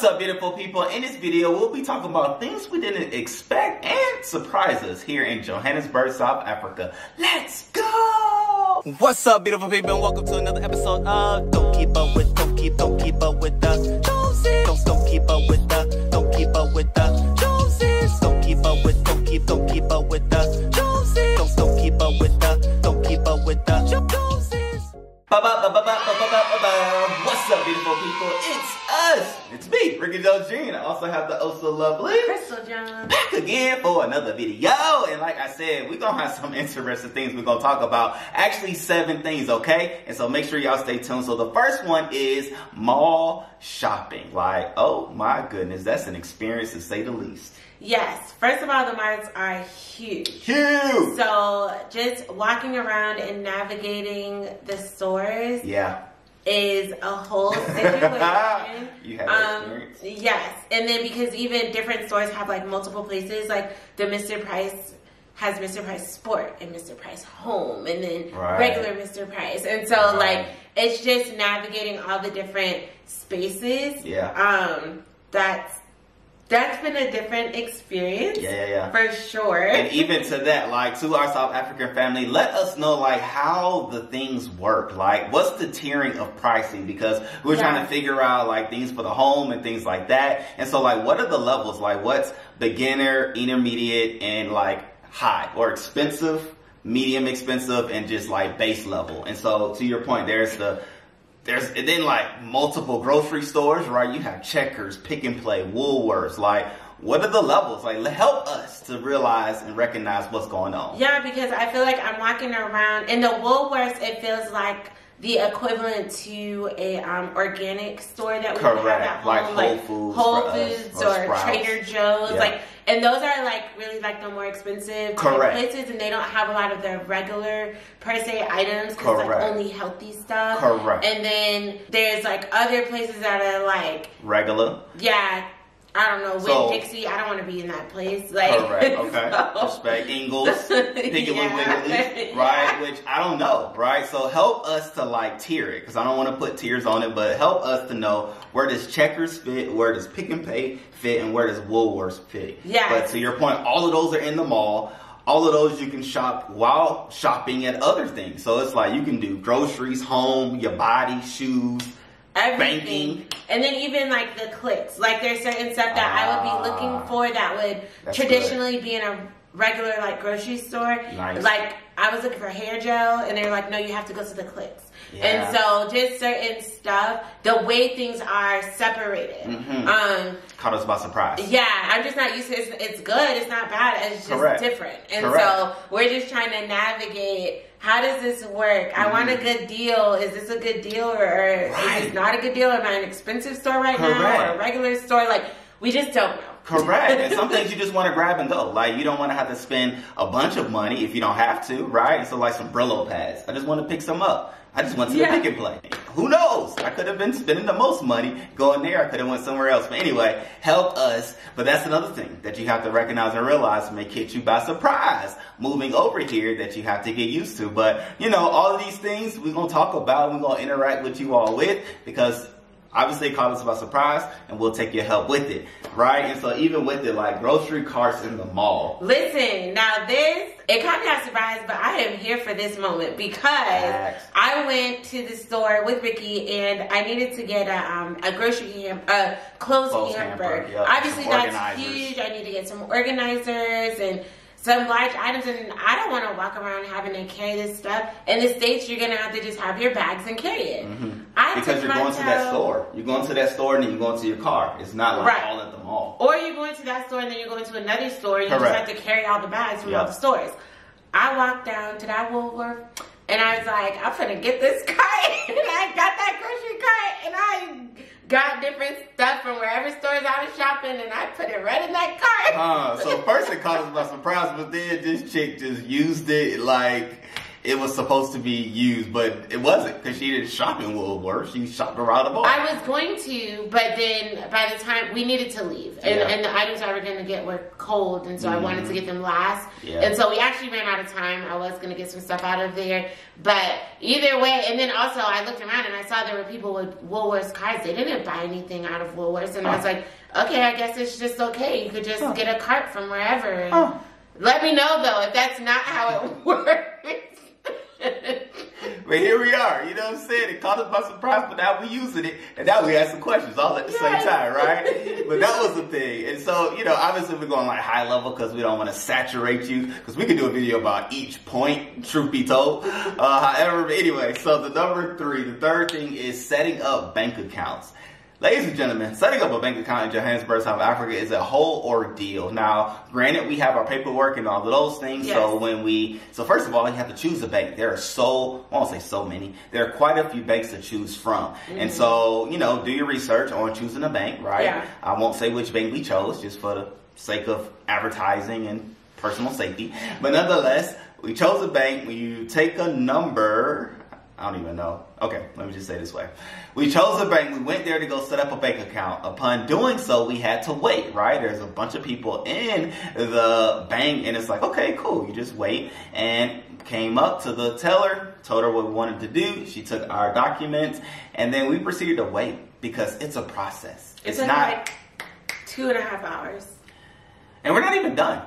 What's up, beautiful people? In this video, we'll be talking about things we didn't expect and surprise us here in Johannesburg, South Africa. Let's go! What's up, beautiful people, and welcome to another episode of Don't Keep Up With the Joneses. Don't keep up with the Joneses. Don't keep up with the Joneses. Don't keep up with the Joneses. Don't keep up with the Joneses. What's up, beautiful people? It's us. It's me, Rickey Joe Jr. I also have the also lovely Chrystle John back again for another video. And like I said, we're gonna have some interesting things we're gonna talk about. Actually, 7 things, okay? And so make sure y'all stay tuned. So the first one is mall shopping. Like, oh my goodness, that's an experience to say the least. Yes. First of all, the malls are huge. Huge! So just walking around and navigating the stores is a whole situation. You have that experience? Yes. And then because even different stores have like multiple places, like the Mr. Price has Mr. Price Sport and Mr. Price Home and then regular Mr. Price. And so like it's just navigating all the different spaces. Yeah. That's been a different experience. Yeah. For sure. And even to that, like, to our South African family, let us know, like, how the things work. Like, what's the tiering of pricing? Because we're trying to figure out, like, things for the home and things like that. And so, like, what are the levels? Like, what's beginner, intermediate, and, like, high? Or expensive, medium expensive, and just, like, base level. And so, to your point, there's then like multiple grocery stores, right? You have Checkers, Pick and Play, Woolworths. Like, what are the levels? Like, help us to realize and recognize what's going on. Yeah, because I feel like I'm walking around in the Woolworths. It feels like the equivalent to a organic store that we have at home, like Whole Foods or Trader Joe's, like. And those are like really like the more expensive places, and they don't have a lot of the regular per se items because like only healthy stuff. And then there's like other places that are like regular. Yeah. I don't know, Winn-Dixie, I don't want to be in that place. Like, Respect. Ingles, Piggly Wiggly, right? Which I don't know, right? So help us to like tier it, because I don't want to put tiers on it, but help us to know where does Checkers fit, where does Pick and Pay fit, and where does Woolworths fit. Yeah. But to your point, all of those are in the mall. All of those you can shop while shopping at other things. So it's like you can do groceries, home, your body, shoes, banking. And then even like the clicks. Like there's certain stuff that I would be looking for that would traditionally be in a regular like grocery store. Nice. Like I was looking for hair gel and they were like, no, you have to go to the clicks. Yeah. And so just certain stuff, the way things are separated. Caught us by surprise. Yeah, I'm just not used to it. It's good, it's not bad, it's just different. And so we're just trying to navigate, how does this work? I want a good deal. Is this a good deal or is this not a good deal? Am I in an expensive store right now or a regular store? Like, we just don't know. And some things you just want to grab and go. Like, you don't want to have to spend a bunch of money if you don't have to, right? So like some Brillo pads. I just want to pick some up. I just went to the Pick and Play. Who knows? I could have been spending the most money going there. I could have went somewhere else. But anyway, help us. But that's another thing that you have to recognize and realize may catch you by surprise moving over here that you have to get used to. But, you know, all of these things we're going to talk about, we're going to interact with you all with, because obviously it caught us by surprise and we'll take your help with it, right? And so even with it, like grocery carts in the mall. Listen, now this, it caught me by surprise, but I am here for this moment because I went to the store with Rickey and I needed to get a grocery clothes hamper. Obviously that's huge. I need to get some organizers and some large items, and I don't want to walk around having to carry this stuff. In the States, you're going to have to just have your bags and carry it. Because you're going to that store. You're going to that store and then you're going to your car. It's not like all at the mall. Or you're going to that store and then you're going to another store and you just have to carry all the bags from all the stores. I walked down to that Woolworth and I was like, I'm going to get this cart. And I got that grocery cart and I got different stuff from wherever stores I was shopping and I put it right in that cart. So first it caught us by surprise, but then this chick just used it like it was supposed to be used, but it wasn't because she didn't shop in Woolworth. She shopped around the mall. I was going to, but then by the time we needed to leave, and the items I were going to get were cold, and so I wanted to get them last. Yeah. And so we actually ran out of time. I was going to get some stuff out of there, but either way, and then also I looked around and I saw there were people with Woolworth's cards. They didn't buy anything out of Woolworth's, and I was like, okay, I guess it's just okay. You could just get a cart from wherever. And let me know though if that's not how it works. But here we are, you know what I'm saying? It caught us by surprise, but now we using it, and now we asking questions all at the same time, right? But that was the thing. And so, you know, obviously we're going like high level because we don't want to saturate you, because we could do a video about each point, truth be told. However, anyway, so the third thing is setting up bank accounts. Ladies and gentlemen, setting up a bank account in Johannesburg, South Africa is a whole ordeal. Now, granted, we have our paperwork and all of those things. Yes. So first of all, you have to choose a bank. There are I won't say so many. There are quite a few banks to choose from. And so, you know, do your research on choosing a bank, right? Yeah. I won't say which bank we chose just for the sake of advertising and personal safety. But nonetheless, we chose a bank. When you take a number, I don't even know. Okay, let me just say it this way. We chose a bank. We went there to go set up a bank account. Upon doing so, we had to wait, right? There's a bunch of people in the bank, and it's like, okay, cool. You just wait. And came up to the teller, told her what we wanted to do. She took our documents, and then we proceeded to wait because it's a process. It's not like 2.5 hours. And we're not even done.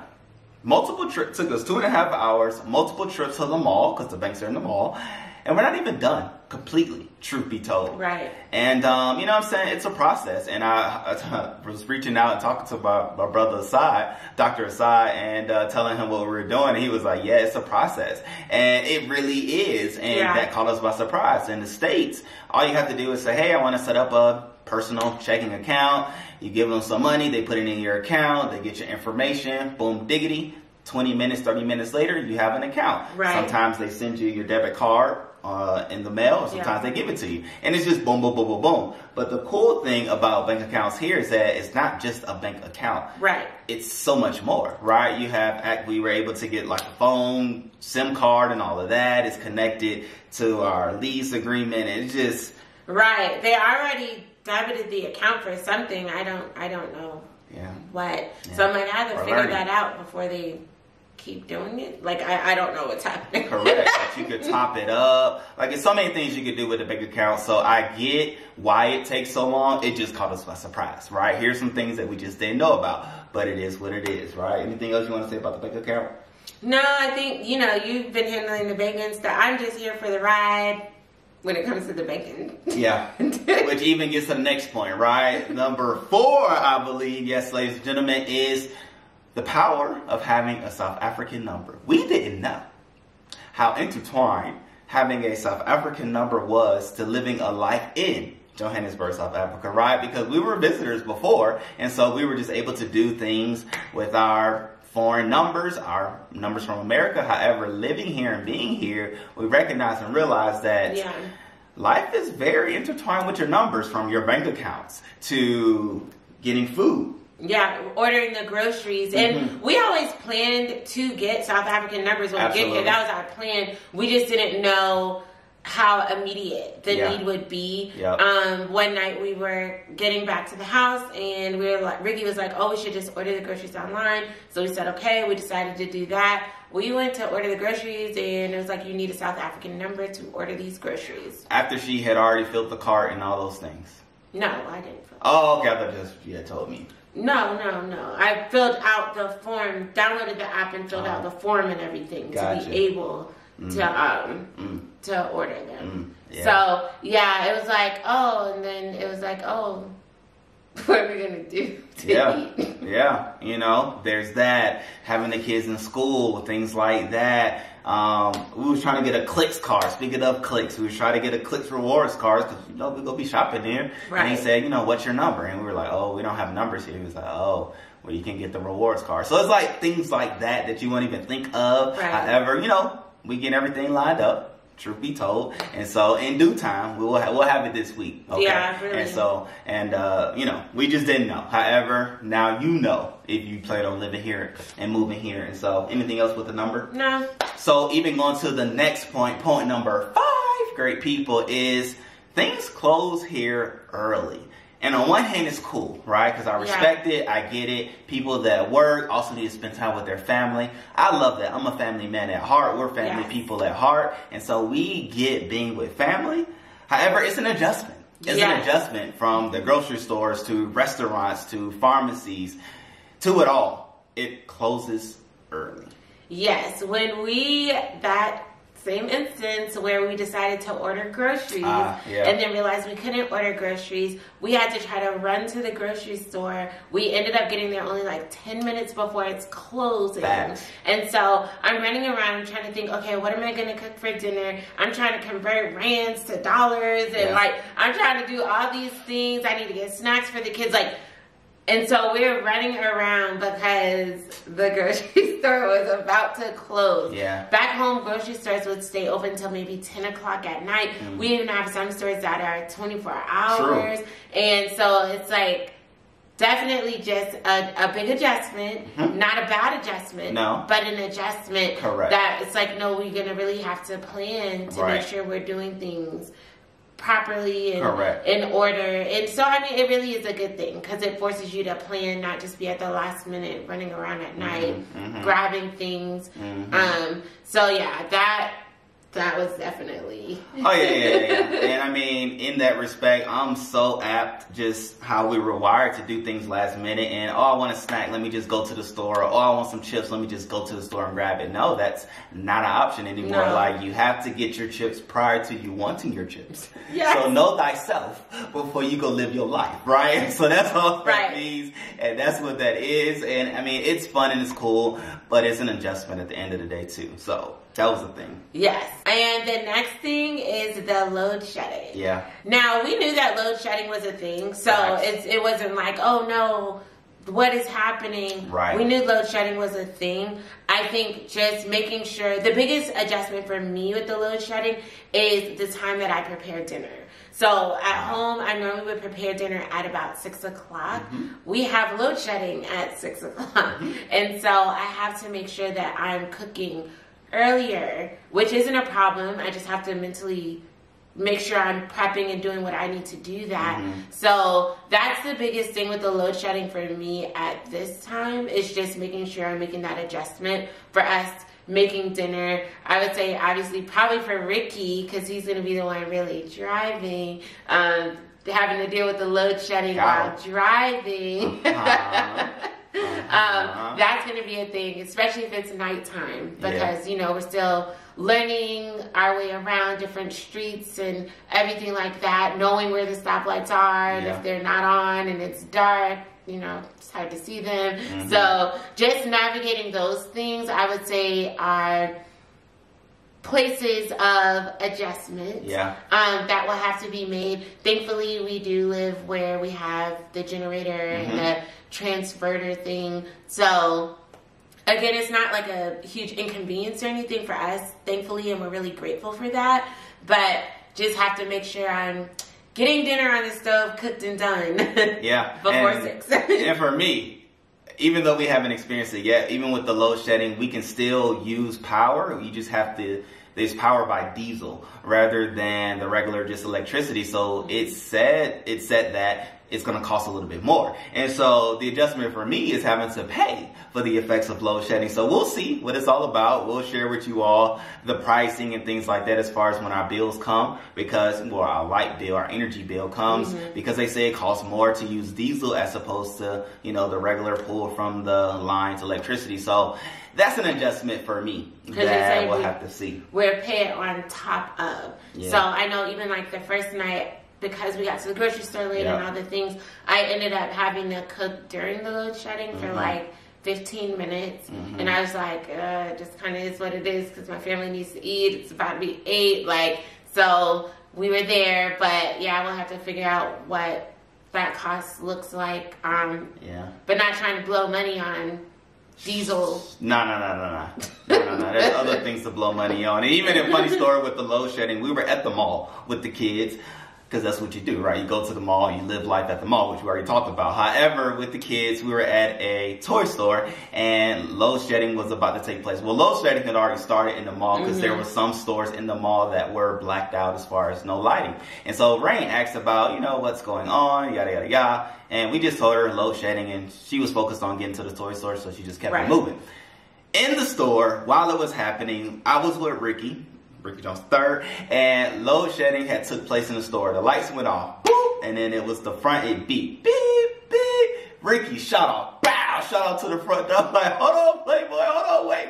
Multiple trips took us 2.5 hours, multiple trips to the mall, because the banks are in the mall. And we're not even done completely, truth be told. Right. And, you know what I'm saying? It's a process. And I was reaching out and talking to my brother Asad, Dr. Asad, and telling him what we were doing. And he was like, yeah, it's a process. And it really is. And that caught us by surprise. In the States, all you have to do is say, hey, I want to set up a personal checking account. You give them some money. They put it in your account. They get your information. Boom, diggity. 20 minutes, 30 minutes later, you have an account. Right. Sometimes they send you your debit card in the mail, or sometimes they give it to you. And it's just boom, boom, boom, boom, boom. But the cool thing about bank accounts here is that it's not just a bank account. Right. It's so much more, right? We were able to get like a phone, SIM card, and all of that. It's connected to our lease agreement. And it's just... Right. They already debited the account for something. I don't know. Yeah. What? Yeah. So I'm like, I have to figure that out before they keep doing it. Like, I don't know what's happening. Correct. Like, you could top it up. Like, there's so many things you could do with a bank account. So I get why it takes so long. It just caught us by surprise, right? Here's some things that we just didn't know about. But it is what it is, right? Anything else you want to say about the bank account? No, I think, you know, you've been handling the banking stuff. I'm just here for the ride when it comes to the banking. Yeah. Which even gets to the next point, right? Number 4, I believe, yes, ladies and gentlemen, is the power of having a South African number. We didn't know how intertwined having a South African number was to living a life in Johannesburg, South Africa, right? Because we were visitors before, and so we were just able to do things with our foreign numbers, our numbers from America. However, living here and being here, we recognize and realize that life is very intertwined with your numbers, from your bank accounts to getting food. Yeah, ordering the groceries. And we always planned to get South African numbers when we get here. That was our plan. We just didn't know how immediate the need would be. One night we were getting back to the house, and we were like, Ricky was like, oh, we should just order the groceries online. So we said, okay, we decided to do that. We went to order the groceries, and it was like, you need a South African number to order these groceries. After she had already filled the cart and all those things. No, I didn't fill it. Oh, okay, I thought you had told me. No. I filled out the form, downloaded the app and filled out the form and everything to be able to order them. So, it was like, and then it was like, what are we going to do to eat? Yeah, you know, there's that. Having the kids in school, things like that. We was trying to get a Clicks card. Speaking of Clicks, we was trying to get a Clicks rewards card because, you know, we go be shopping there. Right. And he said, you know, what's your number? And we were like, we don't have numbers here. He was like, well, you can get the rewards card. So it's like things like that you won't even think of. Right. However, you know, we get everything lined up. truth be told. And so in due time, we'll have it this week. Okay? Yeah, really. And so, you know, we just didn't know. However, now you know if you plan on living here and moving here. And so, anything else with the number? No. So even going to the next point number 5, great people, is things close here early. And on one hand, it's cool, right? Because I respect it. I get it. People that work also need to spend time with their family. I love that. I'm a family man at heart. We're family people at heart. And so we get being with family. However, it's an adjustment. It's an adjustment from the grocery stores to restaurants to pharmacies to it all. It closes early. Yes. When that same instance where we decided to order groceries and then realized we couldn't order groceries, we had to try to run to the grocery store. We ended up getting there only like 10 minutes before it's closing. Facts. And so I'm running around, I'm trying to think, okay, what am I going to cook for dinner? I'm trying to convert rands to dollars, and like I'm trying to do all these things. I need to get snacks for the kids, like. And so we were running around because the grocery store was about to close. Yeah. Back home, grocery stores would stay open until maybe 10 o'clock at night. We even have some stores that are 24 hours. True. And so it's like definitely just a big adjustment. Not a bad adjustment. No. But an adjustment. Correct. That it's like, no, we're going to really have to plan to make sure we're doing things properly and in order. And so, I mean, it really is a good thing because it forces you to plan, not just be at the last minute running around at night, grabbing things. So, yeah, that was definitely... Oh, yeah. And I mean, in that respect, I'm so apt just how we were wired to do things last minute. And, oh, I want a snack, let me just go to the store. Oh, I want some chips, let me just go to the store and grab it. No, that's not an option anymore. No. Like, you have to get your chips prior to you wanting your chips. Yes. So know thyself before you go live your life, right? So that's all that means. And that's what that is. And, I mean, it's fun and it's cool, but it's an adjustment at the end of the day, too. So... that was the thing. Yes. And the next thing is the load shedding. Yeah. Now, we knew that load shedding was a thing, so it wasn't like, oh no, what is happening? Right. We knew load shedding was a thing. I think just making sure, the biggest adjustment for me with the load shedding is the time that I prepare dinner. So at home, I normally would prepare dinner at about 6 o'clock. We have load shedding at 6 o'clock. And so I have to make sure that I'm cooking earlier, which isn't a problem. I just have to mentally make sure I'm prepping and doing what I need to do that. So that's the biggest thing with the load shedding for me at this time, is just making sure I'm making that adjustment for us making dinner. I would say obviously probably for Ricky, because he's going to be the one really driving, having to deal with the load shedding while driving. That's going to be a thing, especially if it's nighttime, because, you know, we're still learning our way around different streets and everything like that, knowing where the stoplights are, and if they're not on and it's dark, you know, it's hard to see them. So just navigating those things, I would say, are places of adjustment that will have to be made. Thankfully, we do live where we have the generator and the transverter thing. So again, it's not like a huge inconvenience or anything for us, thankfully, and we're really grateful for that. But just have to make sure I'm getting dinner on the stove, cooked and done before 6. And for me, even though we haven't experienced it yet, even with the load shedding, we can still use power. You just have to, there's power by diesel rather than the regular just electricity. So it said that it's going to cost a little bit more. And so the adjustment for me is having to pay for the effects of load shedding. So we'll see what it's all about. We'll share with you all the pricing and things like that as far as when our bills come, because, well, our light bill, our energy bill comes, because they say it costs more to use diesel as opposed to, you know, the regular pull from the lines electricity. So that's an adjustment for me that we'll have to see. We're paid on top of. So I know even like the first night, because we got to the grocery store late and all the things, I ended up having to cook during the load shedding for like 15 minutes. And I was like, it just kind of is what it is, because my family needs to eat. It's about to be 8. Like, so we were there, but yeah, we'll have to figure out what that cost looks like. But not trying to blow money on diesel. No. There's other things to blow money on. And even a funny story with the load shedding, we were at the mall with the kids. Because that's what you do, right? You go to the mall, you live life at the mall, which we already talked about. However, with the kids, we were at a toy store and load shedding was about to take place. Well, load shedding had already started in the mall because there were some stores in the mall that were blacked out as far as no lighting. And so Rain asked about, what's going on, yada, yada, yada. And we just told her load shedding, and she was focused on getting to the toy store, so she just kept it moving. In the store, while it was happening, I was with Ricky Jones III, and load shedding had took place in the store. The lights went off, boop, and then it was the front, it beeped, beep, beep. Ricky shot off, bow, shot out to the front door. I'm like, hold on, Playboy, hold on, wait.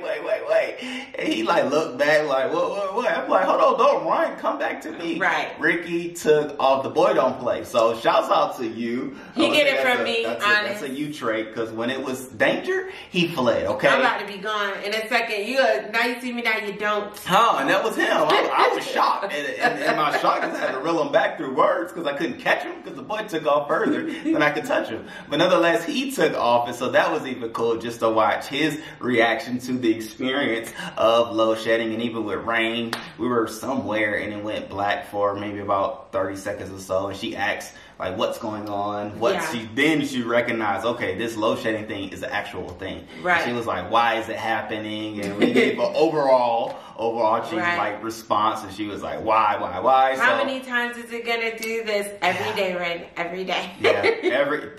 And he like looked back like, what? I'm like, hold on, don't run, come back to me. Right. Ricky took off the boy don't play. So shouts out to you. He get it from me, honest. That's a you trait, because when it was danger, he fled, okay? I'm about to be gone in a second. Now you see me, now you don't. Oh, and that was him. I was shocked. And my shock is I had to reel him back through words because I couldn't catch him because the boy took off further than I could touch him. But nonetheless, he took off, and so that was even cool just to watch his reaction to the experience of load shedding. And even with Rain, we were somewhere and it went black for maybe about 30 seconds or so, and she asked like, what's going on? Then she recognized, okay, this load shedding thing is an actual thing. Right. And she was like, why is it happening? And we gave an overarching like response, and she was like, why? How many times is it gonna do this? Every day, Ren. Every day.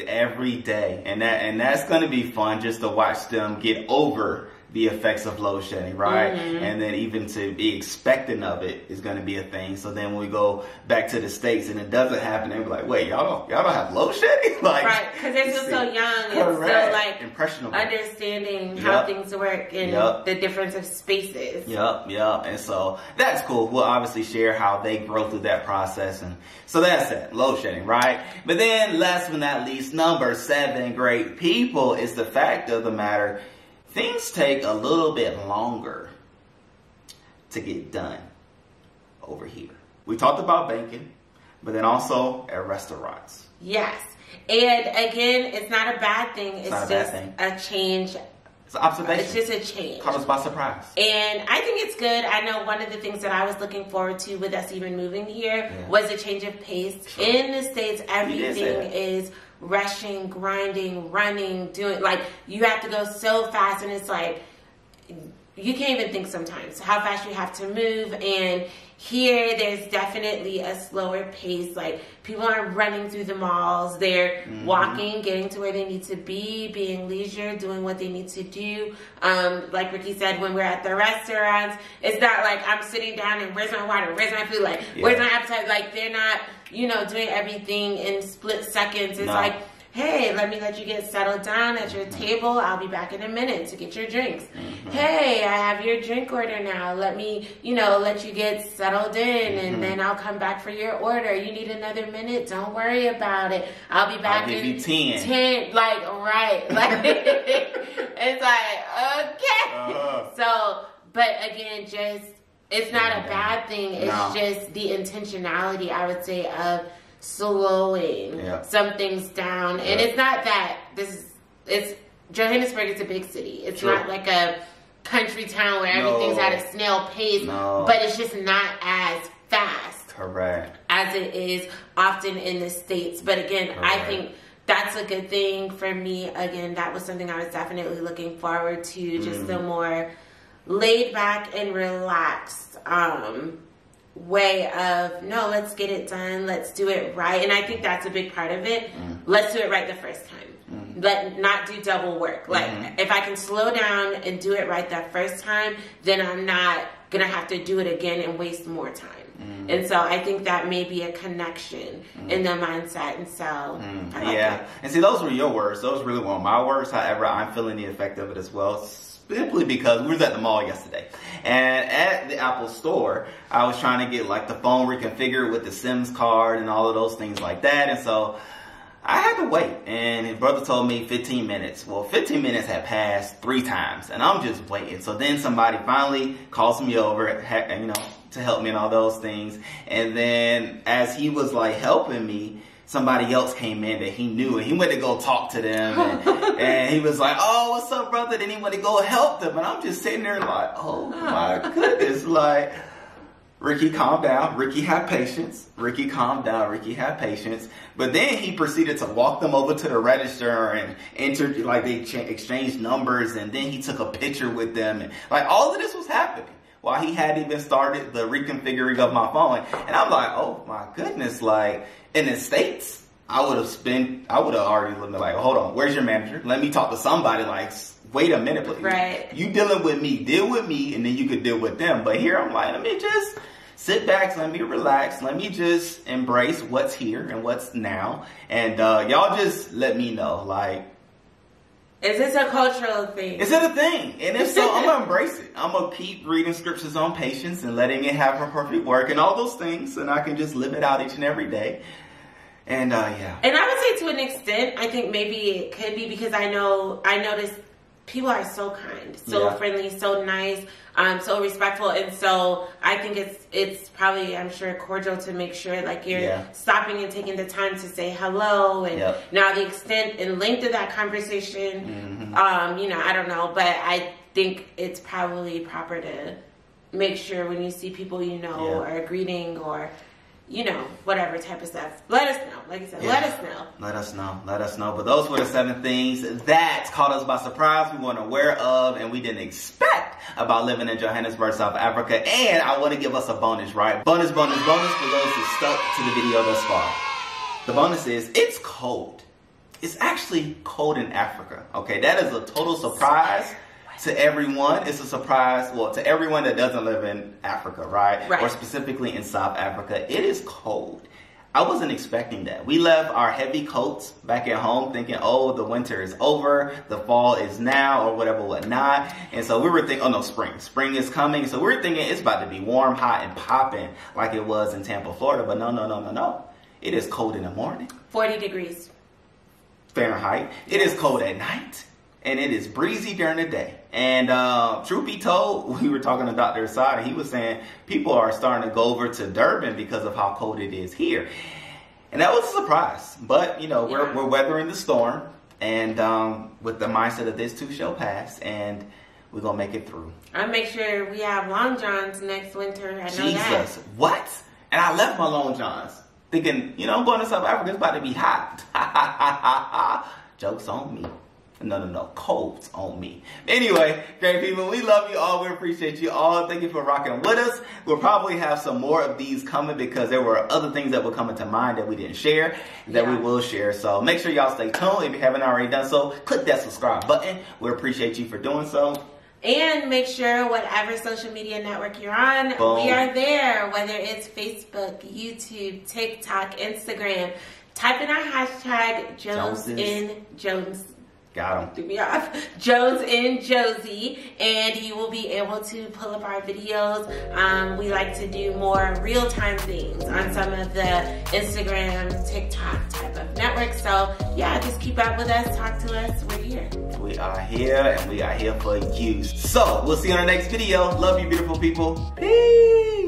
every day. And that's gonna be fun just to watch them get over the effects of load shedding, right? And then even to be expecting of it is going to be a thing. So then when we go back to the States and it doesn't happen, they'll be like, wait, y'all don't have load shedding? Like, right, because they're still so young. It's still like impressionable, understanding how things work and the difference of spaces. And so that's cool. We'll obviously share how they grow through that process. And so that's it, load shedding, right? But then last but not least, number 7, great people, is the fact of the matter, things take a little bit longer to get done over here. We talked about banking, but then also at restaurants. Yes. And again, it's not a bad thing. It's just a change. It's an observation. It's just a change. Caught us by surprise. And I think it's good. I know one of the things that I was looking forward to with us even moving here was a change of pace. Sure. In the States, everything is rushing, grinding, running, doing, like, you have to go so fast, and it's like, you can't even think sometimes how fast you have to move. And here, there's definitely a slower pace. Like, people aren't running through the malls. They're walking, getting to where they need to be, being leisure, doing what they need to do. Like Ricky said, when we're at the restaurants, it's not like I'm sitting down and where's my water, where's my food, like, where's my appetite? Like, they're not, doing everything in split seconds. It's like, hey, let you get settled down at your table. I'll be back in a minute to get your drinks. Hey, I have your drink order now. Let me, let you get settled in, and then I'll come back for your order. You need another minute? Don't worry about it. I'll be back in 10. Like, right. Like, it's like, okay. So, but again, it's not a bad thing. It's just the intentionality, I would say, of slowing some things down. And it's not that Johannesburg is a big city. It's not like a country town where everything's at a snail pace, but it's just not as fast as it is often in the States. But again, I think that's a good thing for me. Again, that was something I was definitely looking forward to, just the more laid back and relaxed way of, no, let's get it done, let's do it right. And I think that's a big part of it. Let's do it right the first time. Not do double work. Like, if I can slow down and do it right that first time, then I'm not gonna have to do it again and waste more time. And so I think that may be a connection in the mindset. And so and see, those were your words. Those really weren't my words. However, I'm feeling the effect of it as well, simply because we was at the mall yesterday, and at the Apple store, I was trying to get like the phone reconfigured with the SIMs card and all of those things like that. And so I had to wait, and his brother told me 15 minutes. Well, 15 minutes had passed 3 times, and I'm just waiting. So then somebody finally calls me over, to help me and all those things. And then as he was like helping me, somebody else came in that he knew, and he went to go talk to them, and he was like, oh, what's up, brother? Then he went to go help them, and I'm just sitting there like, oh my goodness, like, Rickey, calm down. Rickey, have patience. Rickey, calm down. Rickey, have patience. But then he proceeded to walk them over to the register and entered, like, they exchanged numbers, and then he took a picture with them, and like, all of this was happening while he hadn't even started the reconfiguring of my phone. And I'm like, oh my goodness, like, in the States, I would have already looked like, hold on, where's your manager? Let me talk to somebody, like, wait a minute, please. Right. You dealing with me, deal with me, and then you could deal with them. But here I'm like, let me just sit back, let me relax, let me just embrace what's here and what's now. And y'all just let me know, like, is this a cultural thing? Is it a thing? And if so, I'm going to embrace it. I'm going to keep reading scriptures on patience and letting it have a perfect work and all those things. And I can just live it out each and every day. And yeah. And I would say to an extent, I think maybe it could be because I noticed people are so kind, so friendly, so nice, so respectful, and so I think it's probably, I'm sure, cordial to make sure like you're stopping and taking the time to say hello. And now the extent and length of that conversation, you know, I don't know, but I think it's probably proper to make sure when you see people, you know, or a greeting or, you know, whatever type of stuff. Let us know. Like I said, let us know. Let us know. Let us know. But those were the 7 things that caught us by surprise, we weren't aware of, and we didn't expect about living in Johannesburg, South Africa. And I want to give us a bonus, right? Bonus for those who stuck to the video thus far. The bonus is, it's cold. It's actually cold in Africa. Okay, that is a total surprise. To everyone, it's a surprise. Well, to everyone that doesn't live in Africa, right? Or specifically in South Africa, it is cold. I wasn't expecting that. We left our heavy coats back at home thinking, oh, the winter is over, the fall is now, or whatever, whatnot. And so we were thinking, oh no, spring. Spring is coming. So we were thinking it's about to be warm, hot, and popping like it was in Tampa, Florida. But no. It is cold in the morning. 40 degrees. Fahrenheit. It is cold at night. And it is breezy during the day. And truth be told, we were talking to Dr. Assad, and he was saying people are starting to go over to Durban because of how cold it is here. And that was a surprise. But, you know, we're weathering the storm. And with the mindset of this too shall pass. And we're going to make it through. I'll make sure we have long johns next winter. I know that. Jesus. What? And I left my long johns thinking, you know, I'm going to South Africa. It's about to be hot. Joke's on me. No. Colds on me. Anyway, great people, we love you all. We appreciate you all. Thank you for rocking with us. We'll probably have some more of these coming because there were other things that were coming to mind that we didn't share that we will share. So make sure y'all stay tuned. If you haven't already done so, click that subscribe button. We appreciate you for doing so. And make sure whatever social media network you're on, we are there. Whether it's Facebook, YouTube, TikTok, Instagram. Type in our hashtag JonesInJones. Got him. Threw me off. Jones and Josie, and you will be able to pull up our videos. We like to do more real-time things on some of the Instagram, TikTok type of networks. So yeah, just keep up with us, talk to us. We're here. We are here, and we are here for you. So we'll see you on the next video. Love you, beautiful people. Peace.